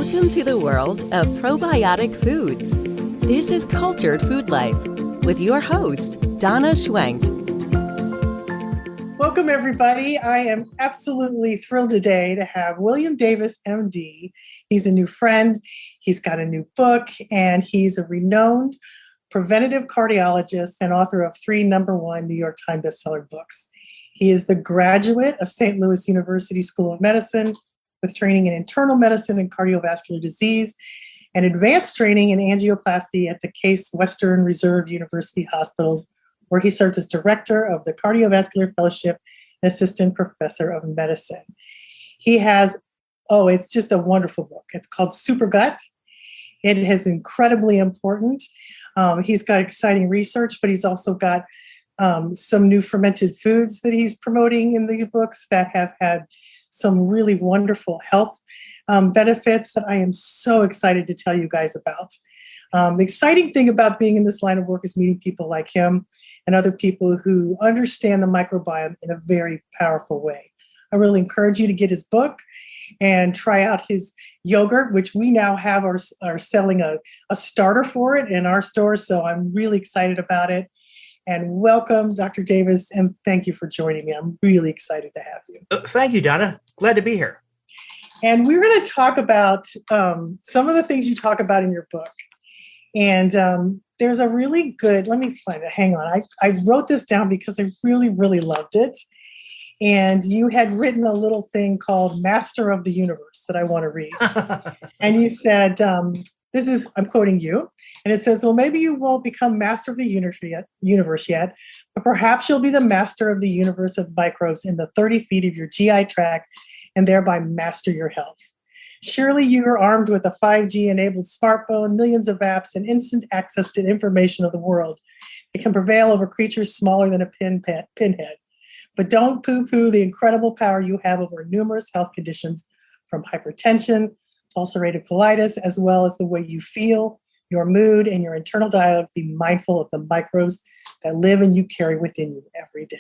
Welcome to the world of probiotic foods. This is Cultured Food Life with your host, Donna Schwenk. Welcome, everybody. I am absolutely thrilled today to have William Davis, MD. He's a new friend. He's got a new book, and he's a renowned preventative cardiologist and author of 3 #1 New York Times bestseller books. He is the graduate of St. Louis University School of Medicine with training in internal medicine and cardiovascular disease and advanced training in angioplasty at the Case Western Reserve University Hospitals, where he served as director of the Cardiovascular Fellowship and assistant professor of medicine. He has, it's just a wonderful book. It's called Super Gut. It is incredibly important. He's got exciting research, but he's also got some new fermented foods that he's promoting in these books that have had some really wonderful health benefits that I am so excited to tell you guys about. The exciting thing about being in this line of work is meeting people like him and other people who understand the microbiome in a very powerful way. I really encourage you to get his book and try out his yogurt, which we now have are selling a starter for it in our store. So I'm really excited about it. And welcome, Dr. Davis, and thank you for joining me. I'm really excited to have you. Thank you, Donna. Glad to be here. And we're going to talk about some of the things you talk about in your book. And there's a really good, let me find it. Hang on. I wrote this down because I really, really loved it. And you had written a little thing called Master of the Universe that I want to read. And you said, I'm quoting you, and it says, well, maybe you won't become master of the universe yet, but perhaps you'll be the master of the universe of microbes in the 30 feet of your GI tract and thereby master your health. Surely you are armed with a 5G-enabled smartphone, millions of apps, and instant access to information of the world. It can prevail over creatures smaller than a pinhead. But don't poo-poo the incredible power you have over numerous health conditions, from hypertension to ulcerative colitis, as well as the way you feel, your mood, and your internal dialogue. Be mindful of the microbes that live and you carry within you every day.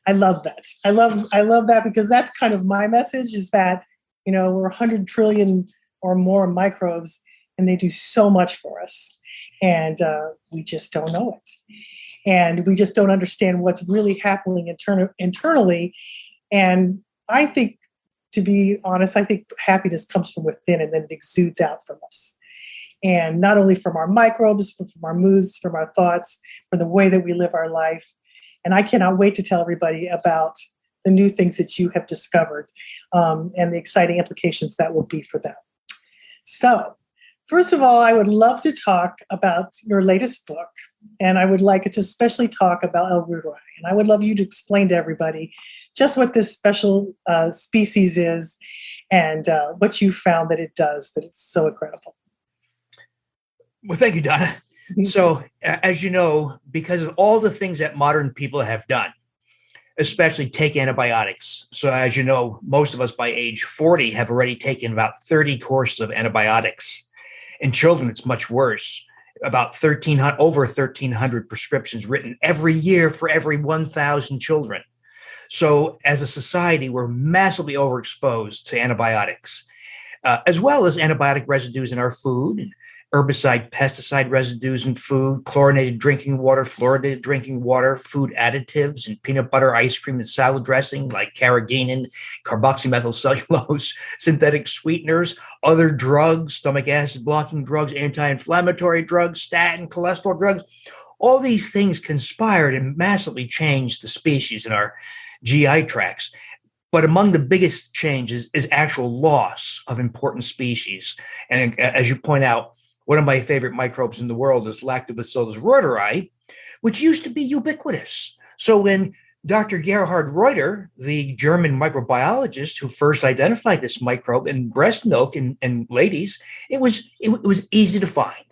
I love that. I love that because that's kind of my message, is that, we're 100 trillion or more microbes, and they do so much for us. And we just don't know it. And we just don't understand what's really happening internally. And I think, to be honest, I think happiness comes from within and then it exudes out from us. And not only from our microbes, but from our moods, from our thoughts, from the way that we live our life. And I cannot wait to tell everybody about the new things that you have discovered and the exciting implications that will be for them. So, first of all, I would love to talk about your latest book, and I would like to especially talk about L. reuteri. And I would love you to explain to everybody just what this special species is and what you found that it does, that it's so incredible. Well, thank you, Donna. So, as you know, because of all the things that modern people have done, especially take antibiotics. So, as you know, most of us by age 40 have already taken about 30 courses of antibiotics. In children, it's much worse. About over 1,300 prescriptions written every year for every 1,000 children. So as a society, we're massively overexposed to antibiotics, as well as antibiotic residues in our food, herbicide, pesticide residues in food, chlorinated drinking water, fluoridated drinking water, food additives, and peanut butter, ice cream, and salad dressing like carrageenan, carboxymethylcellulose, synthetic sweeteners, other drugs, stomach acid blocking drugs, anti-inflammatory drugs, statin, cholesterol drugs. All these things conspired and massively changed the species in our GI tracts. But among the biggest changes is actual loss of important species. And as you point out, one of my favorite microbes in the world is Lactobacillus Reuteri, which used to be ubiquitous. So when Dr. Gerhard Reuter, the German microbiologist who first identified this microbe in breast milk in ladies, it was easy to find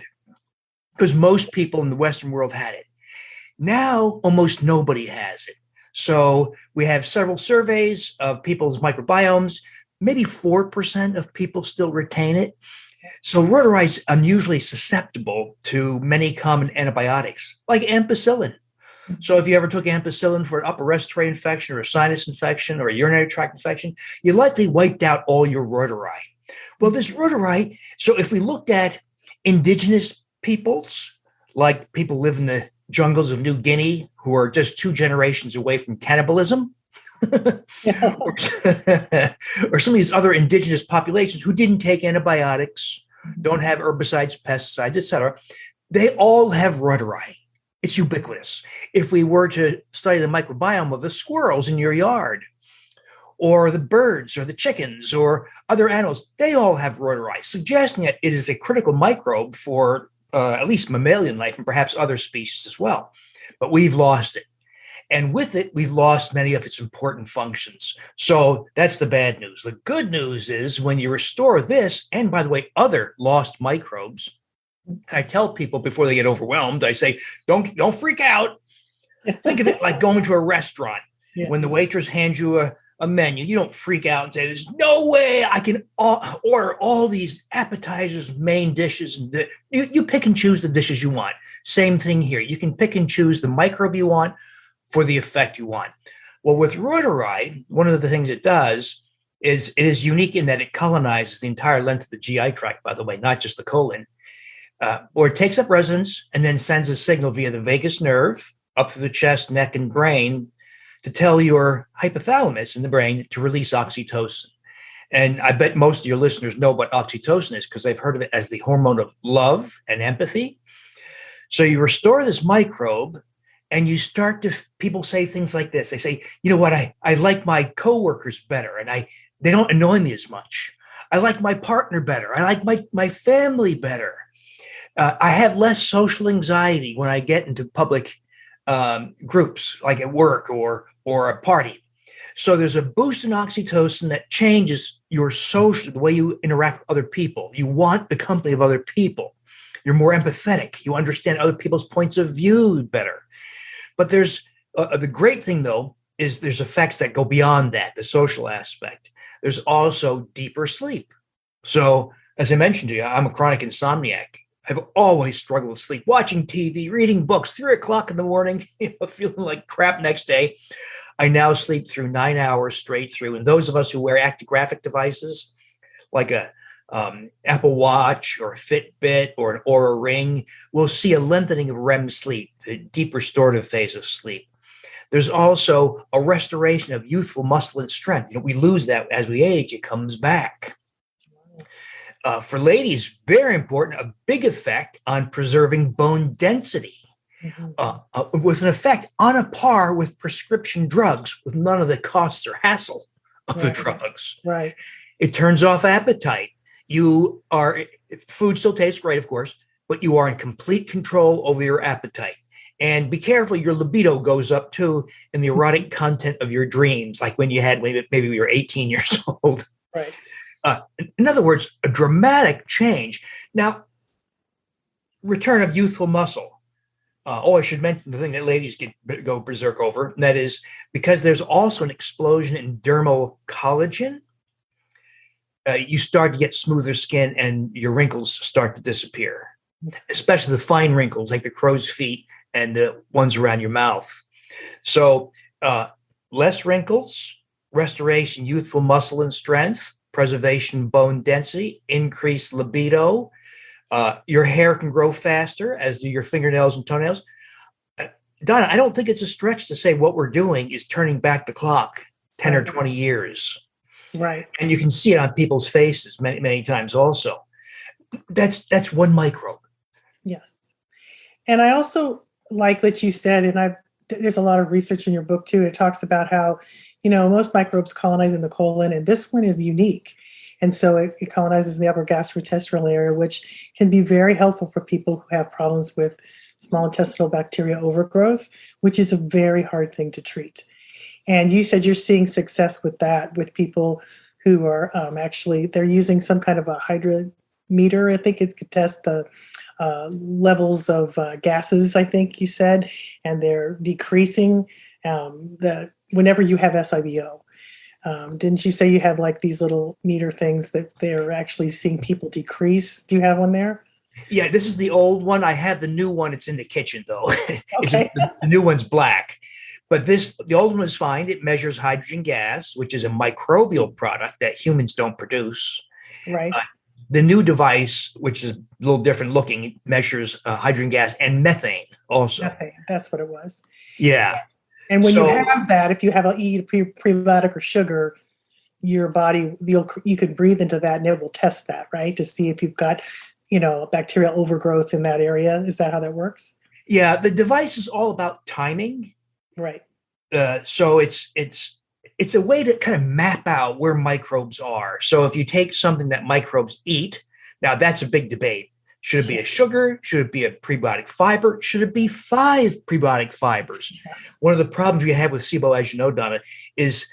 because most people in the Western world had it. Now, almost nobody has it. So we have several surveys of people's microbiomes. Maybe 4% of people still retain it. So Reuteri is unusually susceptible to many common antibiotics, like ampicillin. So if you ever took ampicillin for an upper respiratory infection or a sinus infection or a urinary tract infection, you likely wiped out all your Reuteri. Well, this Reuteri, so if we looked at indigenous peoples, like people live in the jungles of New Guinea who are just 2 generations away from cannibalism, or, or some of these other indigenous populations who didn't take antibiotics, don't have herbicides, pesticides, etc., they all have Reuteri. It's ubiquitous. If we were to study the microbiome of the squirrels in your yard, or the birds, or the chickens, or other animals, they all have Reuteri, suggesting that it is a critical microbe for at least mammalian life and perhaps other species as well. But we've lost it. And with it, we've lost many of its important functions. So that's the bad news. The good news is when you restore this, and by the way, other lost microbes, I tell people before they get overwhelmed, I say, don't freak out. Think of it like going to a restaurant. Yeah. When the waitress hands you a menu, you don't freak out and say, there's no way I can order all these appetizers, main dishes. And you pick and choose the dishes you want. Same thing here. You can pick and choose the microbe you want for the effect you want. Well, with Reuteri, one of the things it does is it is unique in that it colonizes the entire length of the GI tract, by the way, not just the colon, or it takes up residence and then sends a signal via the vagus nerve up through the chest, neck, and brain to tell your hypothalamus in the brain to release oxytocin. And I bet most of your listeners know what oxytocin is because they've heard of it as the hormone of love and empathy. So you restore this microbe and you start to, people say things like this. They say, you know what, I like my coworkers better and they don't annoy me as much. I like my partner better. I like my family better. I have less social anxiety when I get into public groups like at work or a party. So there's a boost in oxytocin that changes your social, the way you interact with other people. You want the company of other people. You're more empathetic. You understand other people's points of view better. But there's the great thing, though, is there's effects that go beyond that, the social aspect. There's also deeper sleep. So as I mentioned to you, I'm a chronic insomniac. I've always struggled with sleep, watching TV, reading books, 3 o'clock in the morning, feeling like crap next day. I now sleep through 9 hours straight through. And those of us who wear actigraphic devices, like a Apple Watch or a Fitbit or an Oura Ring, will see a lengthening of REM sleep, the deep restorative phase of sleep. There's also a restoration of youthful muscle and strength. We lose that as we age. It comes back. For ladies, very important, a big effect on preserving bone density, with an effect on a par with prescription drugs, with none of the costs or hassle of the drugs. Right. It turns off appetite. Food still tastes great, of course, but you are in complete control over your appetite. And be careful, your libido goes up too in the erotic content of your dreams, like when maybe we were 18 years old. Right. In other words, a dramatic change. Now, return of youthful muscle. I should mention the thing that ladies go berserk over, and that is because there's also an explosion in dermal collagen. You start to get smoother skin and your wrinkles start to disappear, especially the fine wrinkles like the crow's feet and the ones around your mouth. So less wrinkles, restoration, youthful muscle and strength, preservation, bone density, increased libido. Your hair can grow faster, as do your fingernails and toenails. Donna, I don't think it's a stretch to say what we're doing is turning back the clock 10 or 20 years. Right. And you can see it on people's faces many, many times also. That's one microbe. Yes. And I also like that you said, and there's a lot of research in your book too. It talks about how, most microbes colonize in the colon, and this one is unique. And so it colonizes the upper gastrointestinal area, which can be very helpful for people who have problems with small intestinal bacteria overgrowth, which is a very hard thing to treat. And you said you're seeing success with that, with people who are they're using some kind of a hydrometer. I think it could test the levels of gases, I think you said, and they're decreasing whenever you have SIBO. Didn't you say you have like these little meter things that they're actually seeing people decrease? Do you have one there? Yeah, this is the old one. I have the new one. It's in the kitchen, though. Okay. The new one's black. But the old one is fine. It measures hydrogen gas, which is a microbial product that humans don't produce. Right. The new device, which is a little different looking, measures hydrogen gas and methane also. Methane, that's what it was. Yeah. And when you So- have that, if you have eat a prebiotic or sugar, your body, you can breathe into that and it will test that, right? To see if you've got, bacterial overgrowth in that area. Is that how that works? Yeah, the device is all about timing. Right. So it's a way to kind of map out where microbes are. So if you take something that microbes eat, now that's a big debate. Should it be a sugar? Should it be a prebiotic fiber? Should it be 5 prebiotic fibers? Yeah. One of the problems we have with SIBO, as you know, Donna, is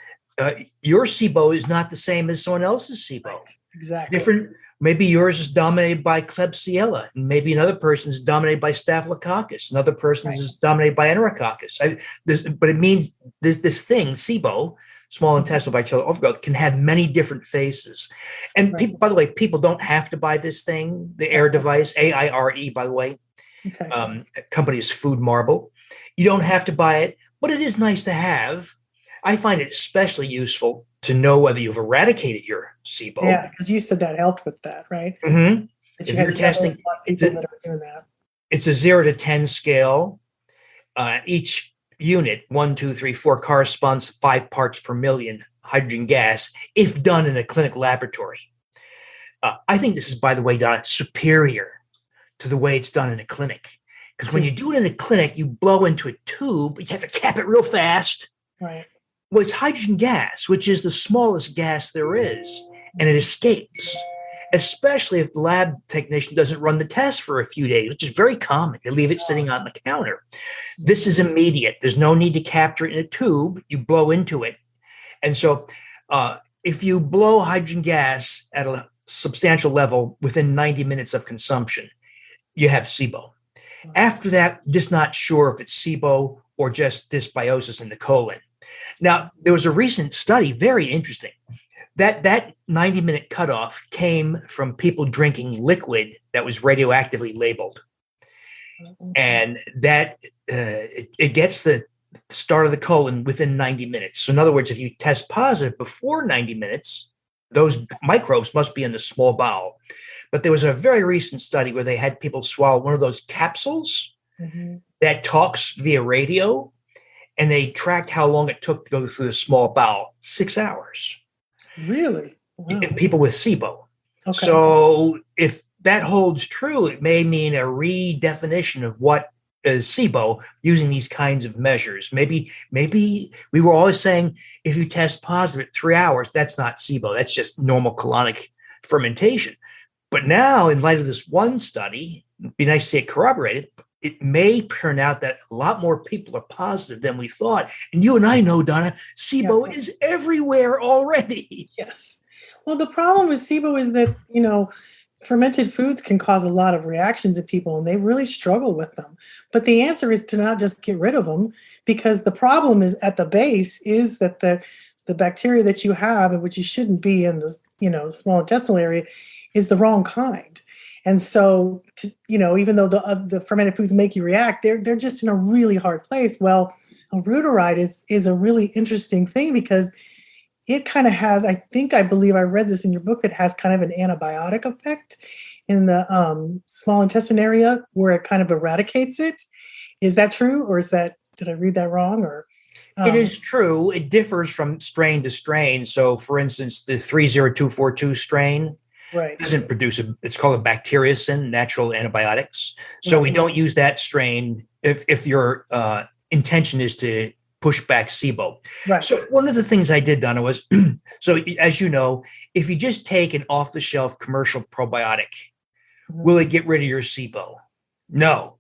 your SIBO is not the same as someone else's SIBO. Right. Exactly. Different. Maybe yours is dominated by Klebsiella, and maybe another person's dominated by Staphylococcus. Another person's is dominated by Enterococcus. But it means this thing, SIBO, small intestinal bacterial overgrowth, can have many different faces. And people, by the way, people don't have to buy this thing, the AIRE device, AIRE, by the way. Okay. Company is Food Marble. You don't have to buy it, but it is nice to have. I find it especially useful to know whether you've eradicated your SIBO. Yeah, because you said that helped with that, right? Mm-hmm. That If you're testing, people that are doing that. it's a 0 to 10 scale. Each unit, 1, 2, 3, 4, corresponds to 5 parts per million hydrogen gas if done in a clinical laboratory. I think this is, by the way, Donna, superior to the way it's done in a clinic. Because when you do it in a clinic, you blow into a tube, you have to cap it real fast. Right. Well, it's hydrogen gas, which is the smallest gas there is, and it escapes, especially if the lab technician doesn't run the test for a few days, which is very common. They leave it sitting on the counter. This is immediate. There's no need to capture it in a tube. You blow into it. And so if you blow hydrogen gas at a substantial level within 90 minutes of consumption, you have SIBO. After that, just not sure if it's SIBO or just dysbiosis in the colon. Now, there was a recent study, very interesting, that 90-minute cutoff came from people drinking liquid that was radioactively labeled. And that it gets the start of the colon within 90 minutes. So in other words, if you test positive before 90 minutes, those microbes must be in the small bowel. But there was a very recent study where they had people swallow one of those capsules that talks via radio, and they tracked how long it took to go through the small bowel, 6 hours. Really? Wow. In people with SIBO. Okay. So if that holds true, it may mean a redefinition of what is SIBO using these kinds of measures. Maybe we were always saying if you test positive at 3 hours, that's not SIBO. That's just normal colonic fermentation. But now, in light of this one study, it'd be nice to see it corroborated. It may turn out that a lot more people are positive than we thought. And you and I know, Donna, SIBO is everywhere already. Yes. Well, the problem with SIBO is that, fermented foods can cause a lot of reactions in people, and they really struggle with them. But the answer is to not just get rid of them, because the problem is at the base is that the bacteria that you have, and which you shouldn't be in the, small intestinal area, is the wrong kind. And so, even though the fermented foods make you react, they're just in a really hard place. Well, a Reuteri is a really interesting thing because it kind of has, I believe I read this in your book, it has kind of an antibiotic effect in the small intestine area where it kind of eradicates it. Is that true? Or did I read that wrong? Or it is true. It differs from strain to strain. So for instance, the 30242 strain, right, doesn't produce it's called a bacteriocin, natural antibiotics. So we don't use that strain if your intention is to push back SIBO. Right. So one of the things I did, Donna, was, so as you know, if you just take an off-the-shelf commercial probiotic, will it get rid of your SIBO? No.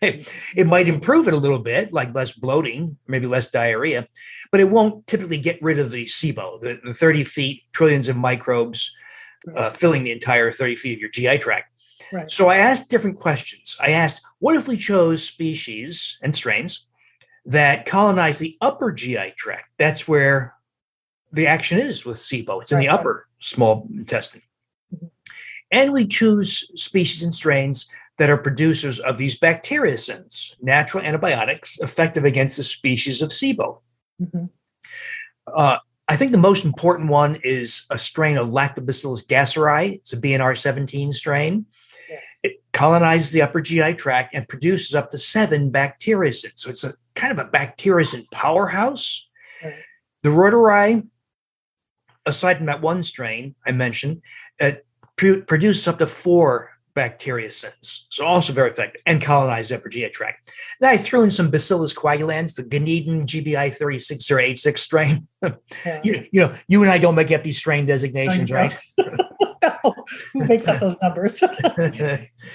It might improve it a little bit, like less bloating, maybe less diarrhea, but it won't typically get rid of the SIBO, the 30 feet, trillions of microbes filling the entire 30 feet of your GI tract. Right. So I asked different questions. I asked, what if we chose species and strains that colonize the upper GI tract? That's where the action is with SIBO. It's in the upper small intestine. And we choose species and strains that are producers of these bacteriocins, natural antibiotics effective against the species of SIBO. I I think the most important one is a strain of Lactobacillus reuteri. It's a BNR 17 strain. Yes. It colonizes the upper GI tract and produces up to 7 bacteriocins. So it's a kind of a bacteriocin powerhouse. Right. The Reuteri, aside from that one strain I mentioned, produces up to 4 bacteriocins. So also very effective and colonize the upper GI tract. Then I threw in some Bacillus coagulans, the Guneden GBI 36086 strain. Yeah. You and I don't make up these strain designations, right? Who makes up those numbers? So.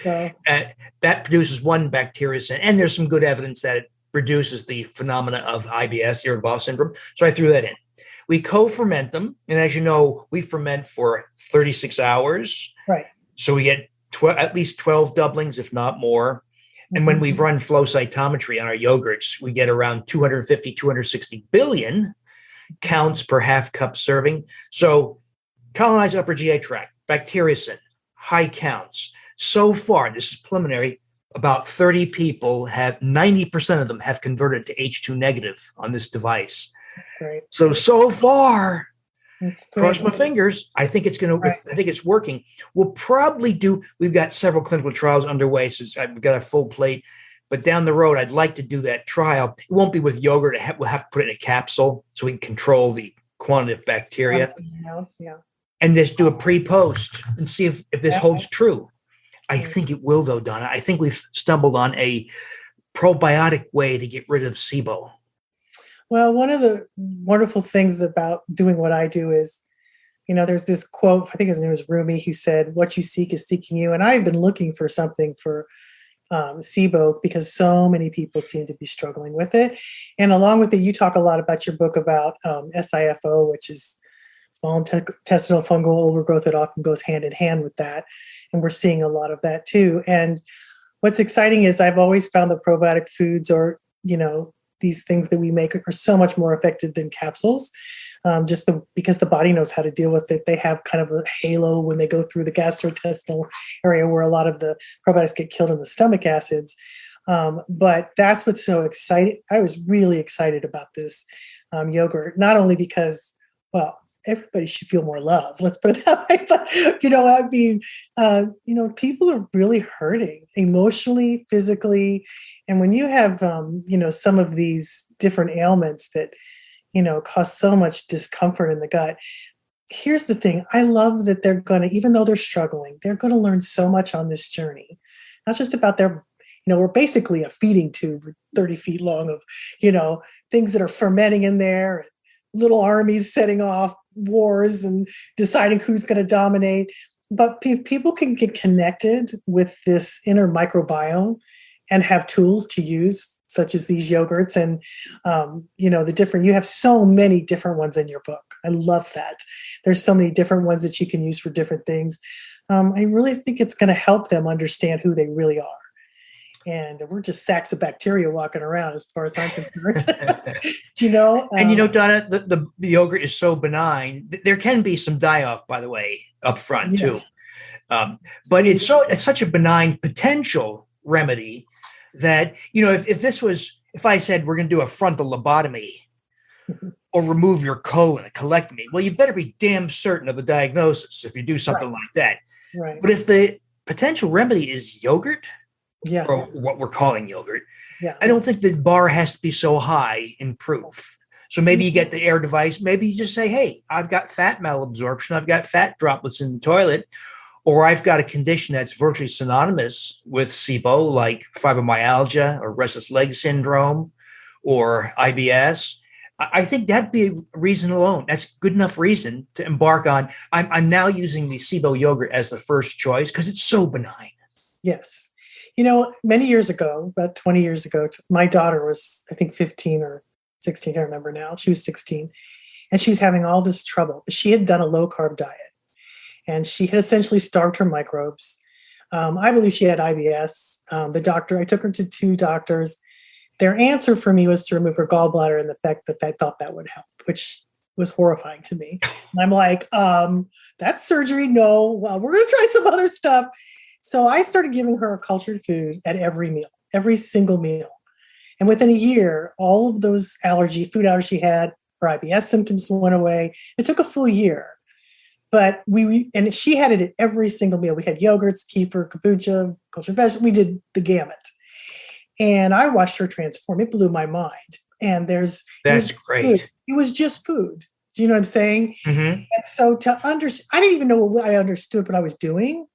That produces 1 bacteriocin, and there's some good evidence that it reduces the phenomena of IBS, irritable bowel syndrome. So I threw that in. We co-ferment them, and as you know, we ferment for 36 hours. Right. So we get at least 12 doublings, if not more. And when we run flow cytometry on our yogurts, we get around 250, 260 billion counts per half cup serving. So colonized upper GI tract, bacteriocin, high counts. So far, this is preliminary, about 30 people have, 90% of them have converted to H2 negative on this device. That's great. So far, cross my great. fingers. I think it's going to. I think it's working. We'll probably do. We've got several clinical trials underway, so I've got a full plate. But down the road, I'd like to do that trial. It won't be with yogurt. We'll have to put it in a capsule so we can control the quantity of bacteria. Yeah. And just do a pre-post and see if this holds true. I think it will, though, Donna. I think we've stumbled on a probiotic way to get rid of SIBO. Well, one of the wonderful things about doing what I do is, there's this quote, I think his name was Rumi, who said, "What you seek is seeking you." And I've been looking for something for SIBO because so many people seem to be struggling with it. And along with it, you talk a lot about your book about SIFO, which is small intestinal fungal overgrowth. It often goes hand in hand with that. And we're seeing a lot of that too. And what's exciting is I've always found the probiotic foods or, these things that we make are so much more effective than capsules, because the body knows how to deal with it. They have kind of a halo when they go through the gastrointestinal area where a lot of the probiotics get killed in the stomach acids. But that's what's so exciting. I was really excited about this yogurt, not only because, well, everybody should feel more love. Let's put it that way. But, people are really hurting emotionally, physically. And when you have, some of these different ailments that, cause so much discomfort in the gut, here's the thing. I love that they're going to, even though they're struggling, they're going to learn so much on this journey, not just about their, we're basically a feeding tube 30 feet long of, things that are fermenting in there, little armies setting off wars and deciding who's going to dominate. But if people can get connected with this inner microbiome and have tools to use, such as these yogurts and, you have so many different ones in your book. I love that. There's so many different ones that you can use for different things. I really think it's going to help them understand who they really are. And we're just sacks of bacteria walking around as far as I'm concerned. And Donna, the yogurt is so benign. There can be some die-off, by the way, up front too. But it's such a benign potential remedy that, if I said we're going to do a frontal lobotomy or remove your colon, a colectomy, well, you better be damn certain of the diagnosis if you do something like that. Right. But if the potential remedy is yogurt, yeah, or what we're calling yogurt, yeah, I don't think the bar has to be so high in proof. So maybe you get the air device. Maybe you just say, hey, I've got fat malabsorption. I've got fat droplets in the toilet. Or I've got a condition that's virtually synonymous with SIBO, like fibromyalgia or restless leg syndrome or IBS. I think that'd be a reason alone. That's good enough reason to embark on. I'm now using the SIBO yogurt as the first choice because it's so benign. Yes. Many years ago, about 20 years ago, my daughter was, I think, 15 or 16. I can't remember now. She was 16. And she was having all this trouble. She had done a low-carb diet. And she had essentially starved her microbes. I believe she had IBS. I took her to 2 doctors. Their answer for me was to remove her gallbladder, and the fact that I thought that would help, which was horrifying to me. And I'm like, that's surgery? No, well, we're going to try some other stuff. So I started giving her a cultured food at every meal, every single meal. And within a year, all of those food allergies she had Her IBS symptoms went away. It took a full year. But and she had it at every single meal. We had yogurts, kefir, kombucha, kosher vegetables. We did the gamut. And I watched her transform. It blew my mind. And that's great. It was just food. Do you know what I'm saying? Mm-hmm. And so I didn't even know what I understood what I was doing.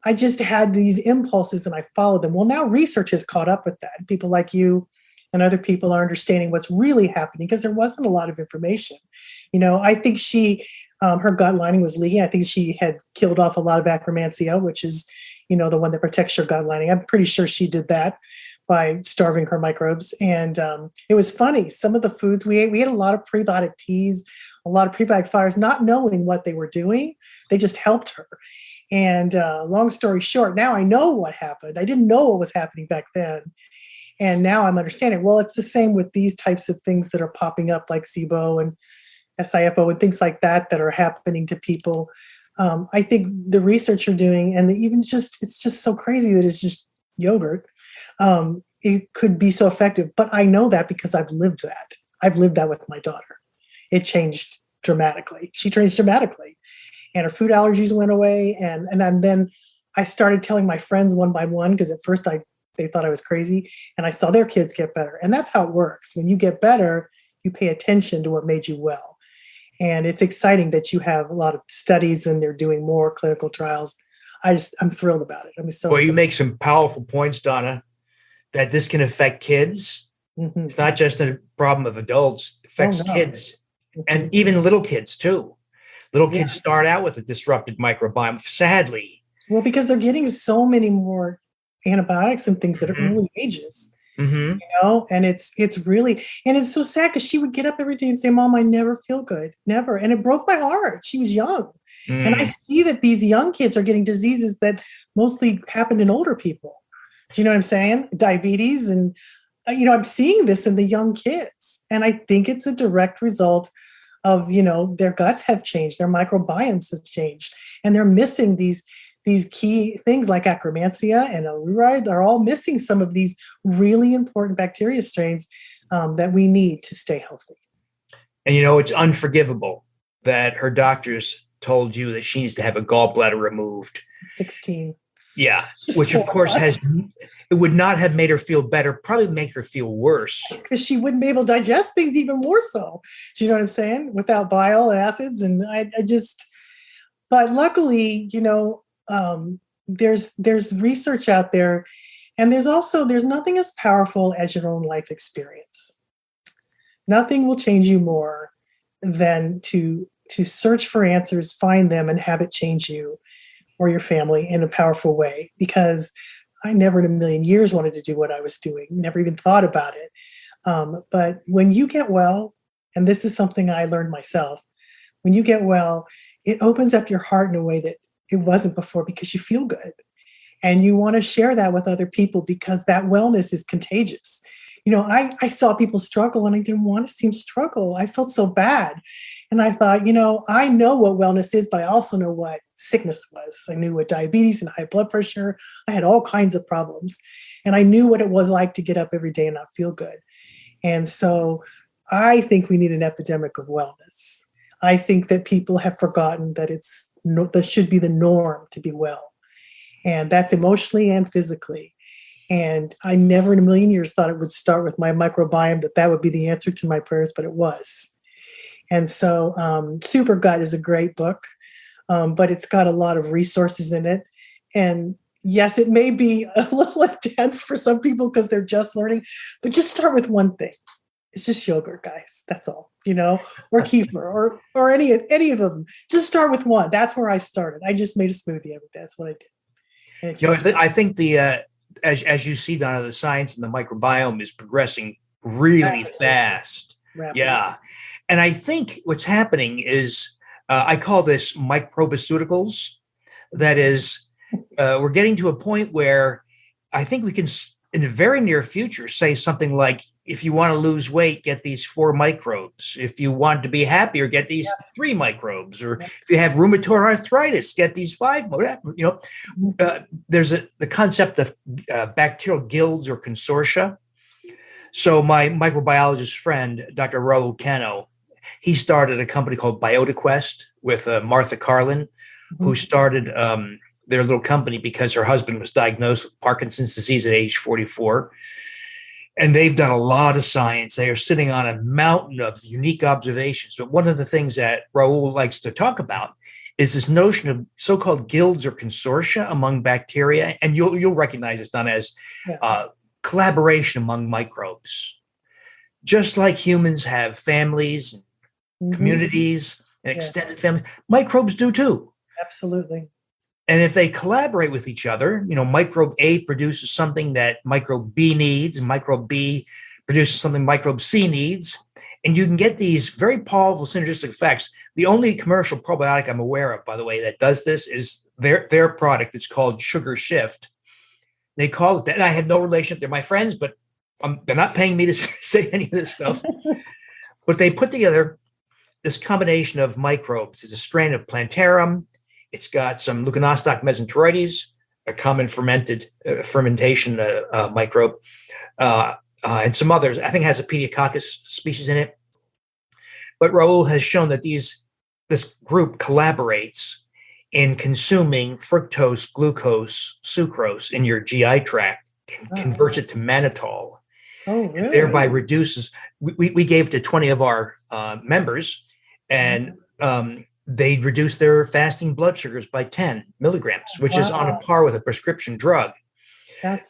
I just had these impulses and I followed them. Well, now research has caught up with that. People like you and other people are understanding what's really happening because there wasn't a lot of information. I think her gut lining was leaky. I think she had killed off a lot of Akkermansia, which is, the one that protects your gut lining. I'm pretty sure she did that by starving her microbes. And it was funny. Some of the foods we ate, we had a lot of prebiotic teas, a lot of prebiotic fibers, not knowing what they were doing. They just helped her. And long story short, now I know what happened. I didn't know what was happening back then. And now I'm understanding. Well, it's the same with these types of things that are popping up like SIBO and SIFO and things like that are happening to people. I think the research you're doing and it's just so crazy that it's just yogurt. It could be so effective, but I know that because I've lived that. I've lived that with my daughter. It changed dramatically. She changed dramatically and her food allergies went away. And then I started telling my friends one by one, because at first they thought I was crazy, and I saw their kids get better. And that's how it works. When you get better, you pay attention to what made you well. And it's exciting that you have a lot of studies and they're doing more clinical trials. I'm thrilled about it. I'm so Well, you make some powerful points, Donna, that this can affect kids. Mm-hmm. It's not just a problem of adults, it affects kids and even little kids too. Little kids start out with a disrupted microbiome, sadly. Well, because they're getting so many more antibiotics and things at early ages. Mm-hmm. And it's really, and it's so sad because she would get up every day and say, Mom, I never feel good. Never. And it broke my heart. She was young. And I see that these young kids are getting diseases that mostly happened in older people. Do you know what I'm saying? Diabetes. And, I'm seeing this in the young kids. And I think it's a direct result of, their guts have changed. Their microbiomes have changed. And they're missing these key things like Akkermansia and Reuteri. They're all missing some of these really important bacteria strains that we need to stay healthy. And, it's unforgivable that her doctors told you that she needs to have a gallbladder removed. 16. Yeah, which of course it would not have made her feel better, probably make her feel worse. Because she wouldn't be able to digest things even more so. Do you know what I'm saying? Without bile acids. And but luckily, there's research out there. And there's nothing as powerful as your own life experience. Nothing will change you more than to search for answers, find them, and have it change you or your family in a powerful way. Because I never in a million years wanted to do what I was doing, never even thought about it. But when you get well, and this is something I learned myself, when you get well, it opens up your heart in a way that it wasn't before because you feel good. And you want to share that with other people because that wellness is contagious. I saw people struggle and I didn't want to see them struggle. I felt so bad. And I thought, I know what wellness is, but I also know what sickness was. I knew what diabetes and high blood pressure. I had all kinds of problems. And I knew what it was like to get up every day and not feel good. And so I think we need an epidemic of wellness. I think that people have forgotten that that should be the norm to be well. And that's emotionally and physically. And I never in a million years thought it would start with my microbiome, that would be the answer to my prayers, but it was. And so Super Gut is a great book, but it's got a lot of resources in it. And yes, it may be a little intense for some people because they're just learning, but just start with one thing. It's just yogurt, guys. That's all, or kefir or any of them. Just start with one. That's where I started. I just made a smoothie every day. That's what I did. I think as you see, Donna, the science and the microbiome is progressing really fast. Rapidly. Yeah. And I think what's happening is, I call this microbiceuticals. That is, we're getting to a point where I think we can, in the very near future, say something like, if you want to lose weight, get these 4 microbes. If you want to be happier, get these 3 microbes. Or if you have rheumatoid arthritis, get these 5. There's the concept of bacterial guilds or consortia. So my microbiologist friend, Dr. Raul Cano, He started a company called BiotiQuest with Martha Carlin, who started their little company because her husband was diagnosed with Parkinson's disease at age 44. And they've done a lot of science. They are sitting on a mountain of unique observations. But one of the things that Raul likes to talk about is this notion of so-called guilds or consortia among bacteria. And you'll recognize it's done as collaboration among microbes. Just like humans have families, communities, and extended family, microbes do too. Absolutely. And if they collaborate with each other, microbe A produces something that microbe B needs, and microbe B produces something microbe C needs. And you can get these very powerful synergistic effects. The only commercial probiotic I'm aware of, by the way, that does this is their product. It's called Sugar Shift. They call it that. And I have no relationship. They're my friends, but they're not paying me to say any of this stuff. But they put together this combination of microbes. It's a strain of Plantarum. It's got some Leuconostoc mesenteroides, a common fermentation microbe, and some others. I think it has a Pediococcus species in it. But Raul has shown that this group collaborates in consuming fructose, glucose, sucrose in your GI tract and converts it to mannitol. Oh, really? And thereby reduces. We gave it to 20 of our members, and they reduced their fasting blood sugars by 10 milligrams, which is on a par with a prescription drug.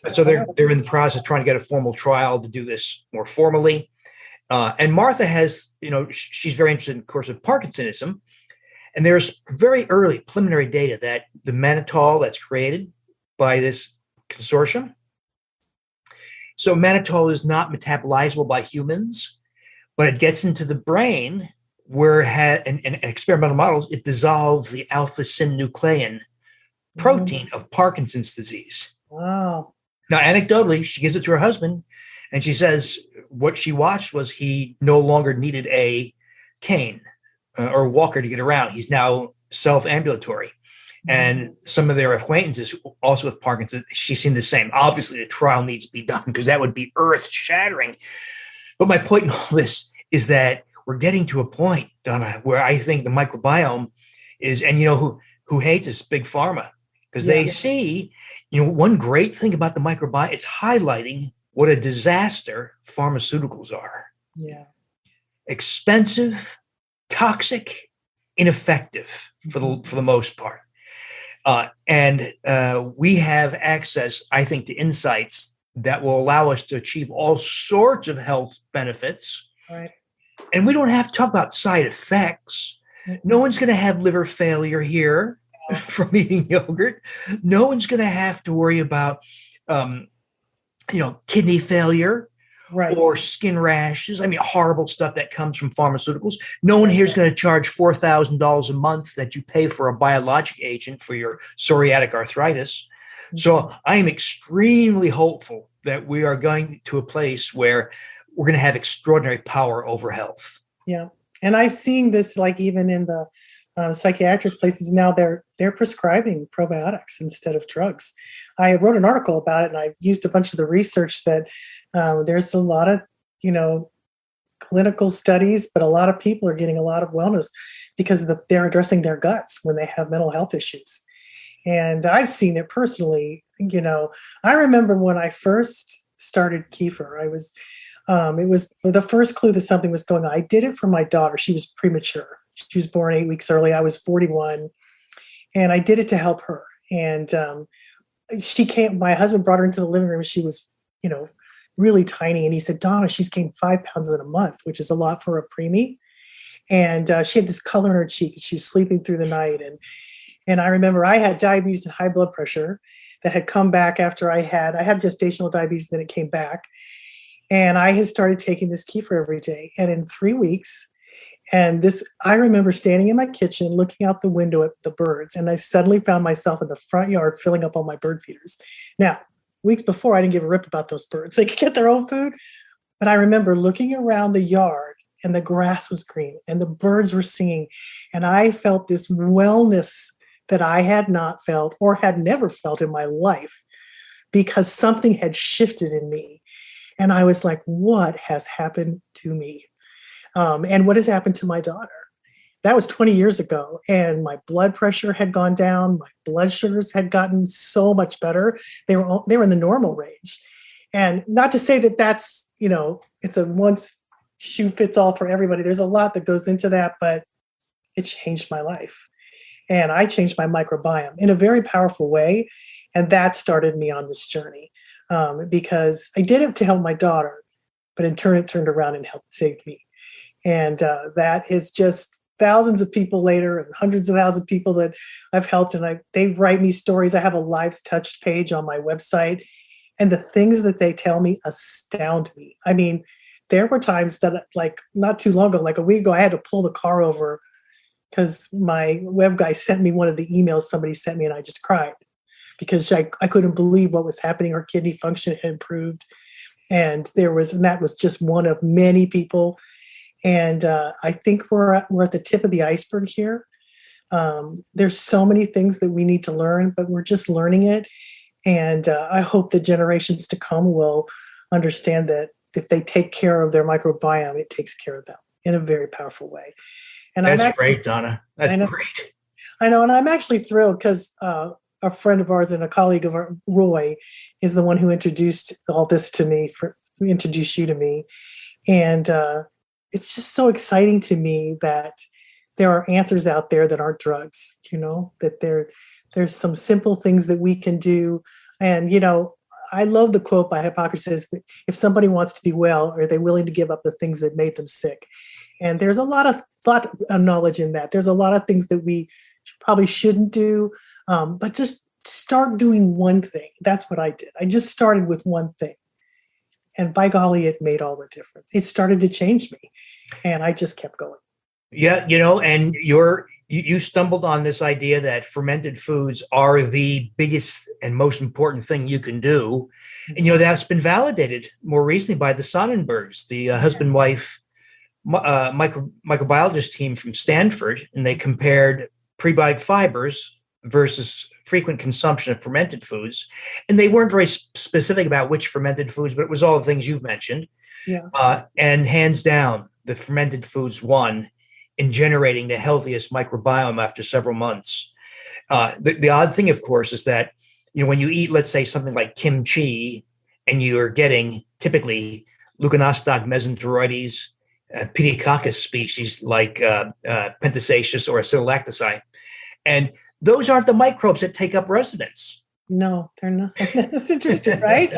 So they're in the process of trying to get a formal trial to do this more formally. And Martha has, she's very interested, of course, in Parkinsonism. And there's very early preliminary data that the mannitol that's created by this consortium. So mannitol is not metabolizable by humans, but it gets into the brain where in experimental models, it dissolves the alpha-synuclein protein of Parkinson's disease. Wow. Now, anecdotally, she gives it to her husband, and she says what she watched was he no longer needed a cane or walker to get around. He's now self-ambulatory. And some of their acquaintances, also with Parkinson's, she's seen the same. Obviously, the trial needs to be done because that would be earth-shattering. But my point in all this is that we're getting to a point, Donna, where I think the microbiome is, and who hates this? Big pharma, because they see, one great thing about the microbiome, it's highlighting what a disaster pharmaceuticals are. Yeah. Expensive, toxic, ineffective for the most part. And we have access, I think, to insights that will allow us to achieve all sorts of health benefits. Right. And we don't have to talk about side effects. No one's going to have liver failure here from eating yogurt. No one's going to have to worry about, kidney failure or skin rashes. I mean, horrible stuff that comes from pharmaceuticals. No one here is going to charge $4,000 a month that you pay for a biologic agent for your psoriatic arthritis. So I am extremely hopeful that we are going to a place where we're going to have extraordinary power over health. Yeah. And I've seen this, like even in the psychiatric places now, they're prescribing probiotics instead of drugs. I wrote an article about it, and I used a bunch of the research that there's a lot of, clinical studies, but a lot of people are getting a lot of wellness because they're addressing their guts when they have mental health issues. And I've seen it personally. I remember when I first started kefir, it was the first clue that something was going on. I did it for my daughter. She was premature. She was born 8 weeks early. I was 41. And I did it to help her. And my husband brought her into the living room. She was, really tiny. And he said, Donna, she's gained 5 pounds in a month, which is a lot for a preemie. And she had this color in her cheek. And she was sleeping through the night. And I remember I had diabetes and high blood pressure that had come back after I had gestational diabetes. Then it came back. And I had started taking this kefir every day. And in 3 weeks, I remember standing in my kitchen, looking out the window at the birds. And I suddenly found myself in the front yard filling up all my bird feeders. Now, weeks before, I didn't give a rip about those birds. They could get their own food. But I remember looking around the yard, and the grass was green and the birds were singing. And I felt this wellness that I had not felt or had never felt in my life because something had shifted in me. And I was like, what has happened to me? And what has happened to my daughter? That was 20 years ago, and my blood pressure had gone down. My blood sugars had gotten so much better. They were in the normal range. And not to say that that's, it's a once shoe fits all for everybody. There's a lot that goes into that, but it changed my life. And I changed my microbiome in a very powerful way. And that started me on this journey, because I did it to help my daughter, but in turn, it turned around and helped save me. And that is just thousands of people later, and hundreds of thousands of people that I've helped. And they write me stories. I have a Lives Touched page on my website. And the things that they tell me astound me. I mean, there were times that, like, not too long ago, like a week ago, I had to pull the car over because my web guy sent me one of the emails somebody sent me, and I just cried because I couldn't believe what was happening. Her kidney function had improved. And that was just one of many people. And I think we're at the tip of the iceberg here. There's so many things that we need to learn, but we're just learning it. And I hope the generations to come will understand that if they take care of their microbiome, it takes care of them in a very powerful way. And that's great, Donna. That's great. I know. And I'm actually thrilled because a friend of ours and a colleague of ours, Roy, is the one who introduced all this to me, who introduced you to me. And it's just so exciting to me that there are answers out there that aren't drugs, that there's some simple things that we can do. And, I love the quote by Hippocrates that if somebody wants to be well, are they willing to give up the things that made them sick? And there's a lot of knowledge in that. There's a lot of things that we probably shouldn't do, but just start doing one thing. That's what I did. I just started with one thing. And by golly, it made all the difference. It started to change me. And I just kept going. Yeah, and you stumbled on this idea that fermented foods are the biggest and most important thing you can do. And, that's been validated more recently by the Sonnenbergs, the husband-wife microbiologist team from Stanford. And they compared prebiotic fibers versus frequent consumption of fermented foods. And they weren't very specific about which fermented foods, but it was all the things you've mentioned. Yeah. And hands down, the fermented foods won in generating the healthiest microbiome after several months. The odd thing, of course, is that, when you eat, let's say, something like kimchi, and you're getting typically Leuconostoc mesenteroides, Pediococcus species like Pentaceous or Acetylactoside. And those aren't the microbes that take up residence. No, they're not. That's interesting, right?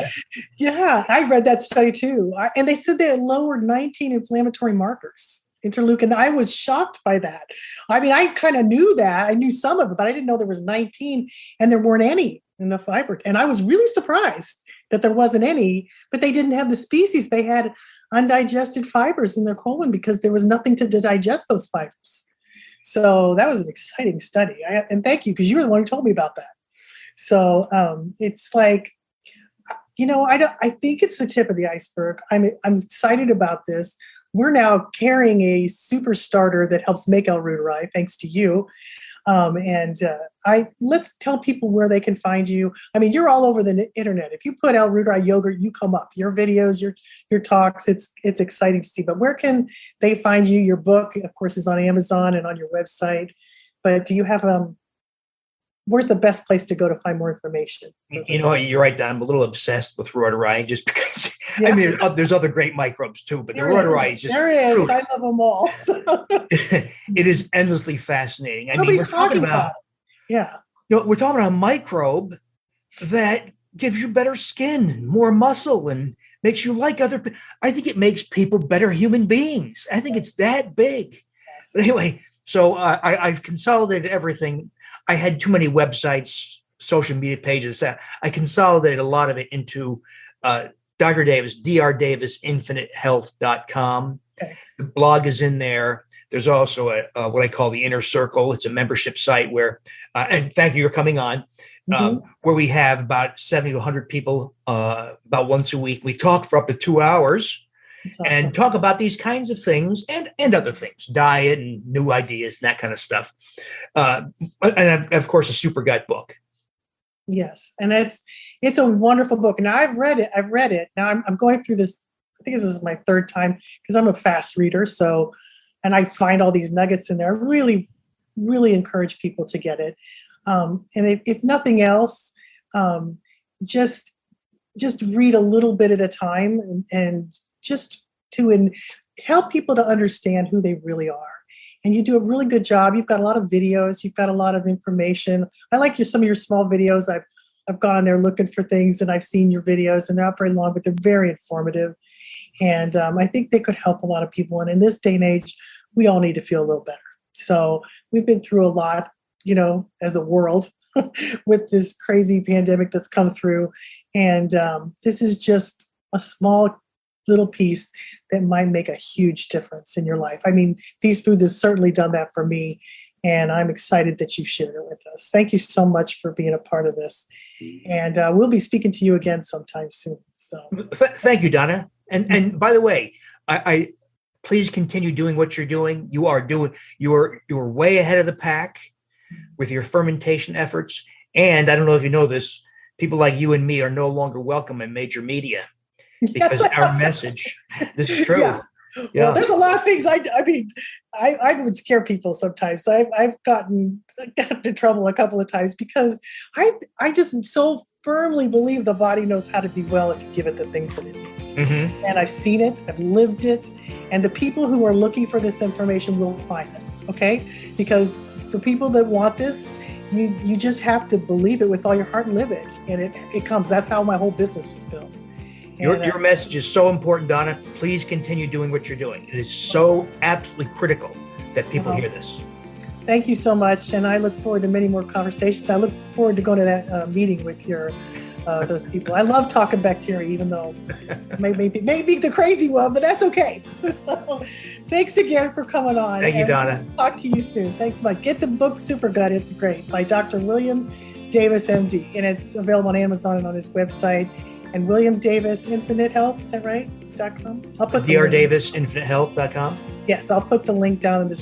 Yeah, I read that study too. And they said they had lowered 19 inflammatory markers. Interleukin. I was shocked by that. I mean, I kind of knew that. I knew some of it, but I didn't know there was 19 and there weren't any in the fiber. And I was really surprised that there wasn't any, but they didn't have the species. They had undigested fibers in their colon because there was nothing to digest those fibers. So that was an exciting study. And thank you, because you were the one who told me about that. So it's like, I think it's the tip of the iceberg. I'm excited about this. We're now carrying a super starter that helps make L-reuteri, thanks to you. Let's tell people where they can find you. I mean, you're all over the internet. If you put L-reuteri yogurt, you come up. Your videos, your talks, it's exciting to see. But where can they find you? Your book, of course, is on Amazon and on your website. But do you have where's the best place to go to find more information? You're right, Don. I'm a little obsessed with Reuteri just because, I mean, there's other great microbes too, but the Reuteri is just... There is. Truly, I love them all. it is endlessly fascinating. Nobody's talking about it. Yeah. We're talking about a microbe that gives you better skin, more muscle, and makes you like other people. I think it makes people better human beings. I think it's that big. Yes. But anyway, so I've consolidated everything. I had too many websites, social media pages. I consolidated a lot of it into Dr. Davis, drdavisinfinitehealth.com. Okay. The blog is in there. There's also what I call the Inner Circle. It's a membership site where, and thank you for coming on, where we have about 70 to 100 people about once a week. We talk for up to 2 hours. Awesome. And talk about these kinds of things and other things, diet and new ideas and that kind of stuff. And of course, a super gut book. Yes. And it's a wonderful book. Now I've read it. Now I'm going through this think this is my third time because I'm a fast reader. So, and I find all these nuggets in there. I really, really encourage people to get it. And if nothing else, just read a little bit at a time and just to help people to understand who they really are. And you do a really good job. You've got a lot of videos. You've got a lot of information. I like some of your small videos. I've gone on there looking for things, and I've seen your videos, and they're not very long, but they're very informative. And I think they could help a lot of people. And in this day and age, we all need to feel a little better. So we've been through a lot, as a world with this crazy pandemic that's come through. And this is just a small little piece that might make a huge difference in your life. I mean, these foods have certainly done that for me, and I'm excited that you shared it with us. Thank you so much for being a part of this. And we'll be speaking to you again sometime soon. So thank you, Donna. And by the way, I please continue doing what you're doing. You're way ahead of the pack with your fermentation efforts. And I don't know if you know this, people like you and me are no longer welcome in major media because our message, this is true. Yeah. Well, there's a lot of things. I would scare people sometimes. I've gotten in trouble a couple of times because I just so firmly believe the body knows how to be well if you give it the things that it needs. Mm-hmm. And I've seen it, I've lived it, and the people who are looking for this information will find us, okay? Because the people that want this, you just have to believe it with all your heart and live it, and it comes. That's how my whole business was built. Your message is so important, Donna. Please continue doing what you're doing. It is so absolutely critical that people hear this. Thank you so much. And I look forward to many more conversations. I look forward to going to that meeting with those people. I love talking bacteria, even though maybe the crazy one, but that's okay. So thanks again for coming on. Thank you, Donna. Talk to you soon. Thanks much. Get the book Super Gut. It's great, by Dr. William Davis, MD. And it's available on Amazon and on his website. And William Davis Infinite Health, is that right? .com? I'll put drdavisinfinitehealth.com. Yes, I'll put the link down in the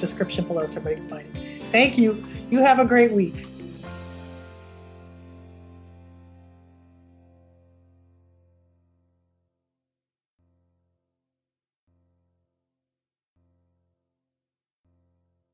description below so everybody can find it. Thank you. You have a great week.